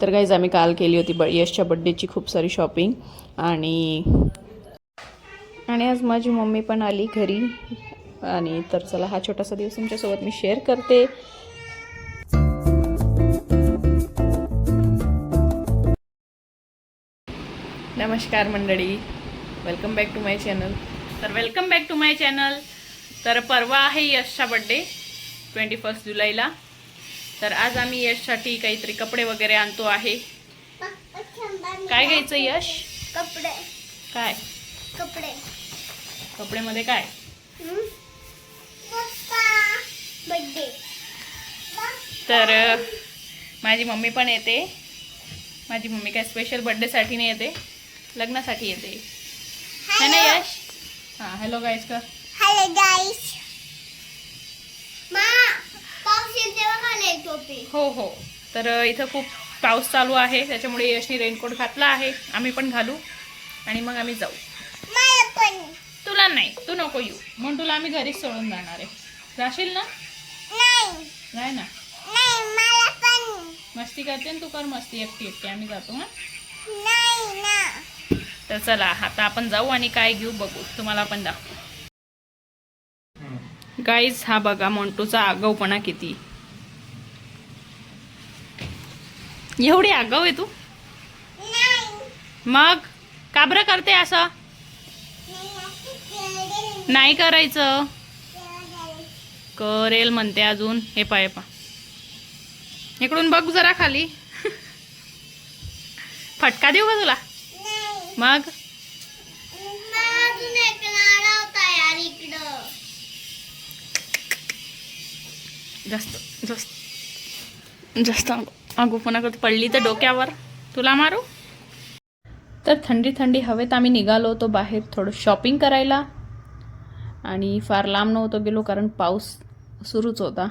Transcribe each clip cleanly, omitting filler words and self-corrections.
तर गाईज आम्ही काल केली होती यशच्या बड्डेची खूप सारी शॉपिंग आणि आज माझी मम्मी पण आली घरी आणि तर चला हा छोटासा दिवस तुमच्यासोबत मी शेअर करते. नमस्कार मंडळी, welcome back to my channel. तर परवा आहे यशचा बड्डे 21 जुलैला. तर आज आम्ही यशसाठी काहीतरी कपडे वगैरे आणतो आहे. काय घ्यायचं यश? कपडे. काय कपडे? कपड्यामध्ये काय? बर्थडे. तर माझी मम्मी पण येते. माझी मम्मी काय स्पेशल बर्थडेसाठी नाही येते, लग्नासाठी येते. है ना यश? हां, हॅलो गाईज कर. हॅलो गाईस. पाऊस येते बघा टोपी. हो. तर इथं खूप पाऊस चालू आहे, त्याच्यामुळे यशनी रेनकोट घातला आहे. आम्ही पण घालू आणि मग आम्ही जाऊ. मला पण. तुला नाही, तू नको येऊ म्हणून तुला आम्ही घरीच सोडून जाणार आहे. जाशील ना? नाही ना. नाही मला पण. मस्ती करते ना तू, कर मस्ती एकटी. आम्ही जातो. हां, नाही ना. तर चला आता आपण जाऊ आणि काय घेऊ बघू, तुम्हाला पण दाखवू. गाईज हा बघा मोंटूचा आगाऊपणा किती. एवढी आगाऊ आहे तू? मग का बरं करते असं? नाही करायचं. करेल म्हणते अजून. हे पाय पा, इकडून बघ जरा खाली. फटका देऊ का तुला? मग जास्त आगोपणा करत पडली तर डोक्यावर तुला मारू. तर थंडी हवेत आम्ही निघालो होतो बाहेर थोडं शॉपिंग करायला आणि फार लांब नव्हतो गेलो कारण पाऊस सुरूच होता.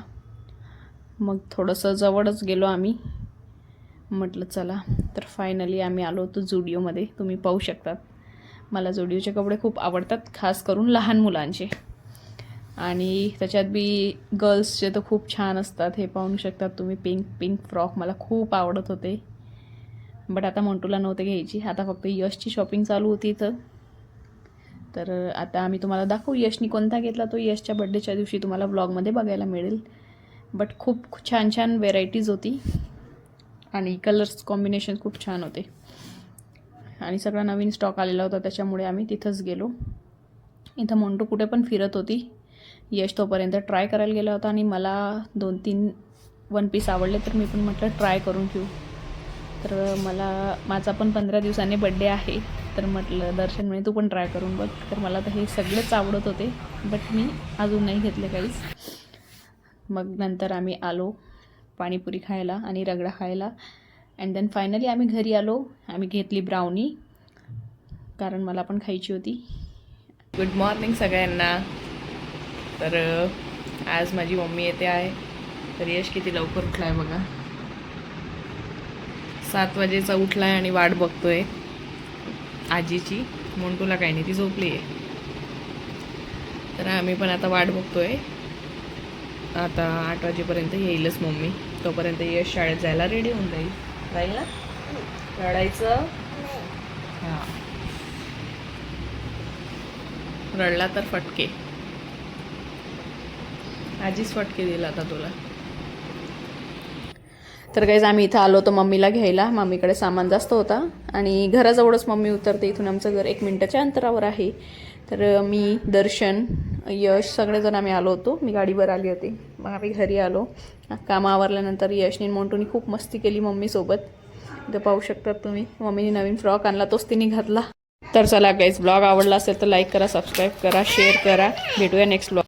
मग थोडंसं जवळच गेलो आम्ही. म्हटलं चला. तर फायनली आम्ही आलो होतो झुडिओमध्ये. तुम्ही पाहू शकतात, मला झुडिओचे कपडे खूप आवडतात, खास करून लहान मुलांचे. आणि त्याच्यात बी गर्ल्सचे तर खूप छान असतात. हे पाहू शकतात तुम्ही. पिंक फ्रॉक मला खूप आवडत होते, बट आता मोंटूला नव्हते घ्यायची. आता फक्त यशची शॉपिंग चालू होती इथं. तर आता आम्ही तुम्हाला दाखवू यशनी कोणता घेतला. तो यशच्या बड्डेच्या दिवशी तुम्हाला व्लॉगमध्ये बघायला मिळेल. बट खूप छान व्हेरायटीज होती आणि कलर्स कॉम्बिनेशन खूप छान होते आणि सगळा नवीन स्टॉक आलेला होता, त्याच्यामुळे आम्ही तिथंच गेलो. इथं मोंटू कुठे पण फिरत होती. यश तोपर्यंत ट्राय करायला गेला होता आणि मला 2-3 वन पीस आवडले, तर मी पण म्हटलं ट्राय करून घेऊ. तर माझा पण 15 दिवसांनी बड्डे आहे, तर म्हटलं दर्शन म्हणे तू पण ट्राय करून बघ. तर मला तर हे सगळेच आवडत होते, बट मी अजून नाही घेतले काहीच. मग नंतर आम्ही आलो पाणीपुरी खायला आणि रगडा खायला. अँड देन फायनली आम्ही घरी आलो. आम्ही घेतली ब्राउनी कारण मला पण खायची होती. गुड मॉर्निंग सगळ्यांना. तर आज माझी मम्मी येते आहे. तर यश किती लवकर उठला आहे बघा. 7 वाजेचा उठला आहे आणि वाट बघतोय आजीची. मोंटूला काही नाही, ती झोपली आहे. तर आम्ही पण आता वाट बघतोय. आता 8 वाजेपर्यंत येईलच मम्मी. तोपर्यंत यश शाळेत जायला रेडी होऊन जाईल ना. रडायचं? हां, रडला तर फटके. आजीच फटके दिला आता तुला. तर गाईज आम्ही इथं आलो होतो मम्मीला घ्यायला. मम्मीकडे सामान जास्त होता आणि घराजवळच मम्मी उतरते. इथून आमचं घर 1 मिनिटाच्या अंतरावर आहे. तर मी, दर्शन, यश सगळेजण आम्ही आलो होतो. मी गाडीवर आली होती. मग आम्ही घरी आलो. कामं आवरल्यानंतर यशनी मोंटूनी खूप मस्ती केली मम्मीसोबत. इथं पाहू शकतात तुम्ही. मम्मीने नवीन फ्रॉक आणला, तोच तिने घातला. तर चला गाईज, ब्लॉग आवडला असेल तर लाईक करा, सबस्क्राईब करा, शेअर करा. भेटूया नेक्स्ट ब्लॉग.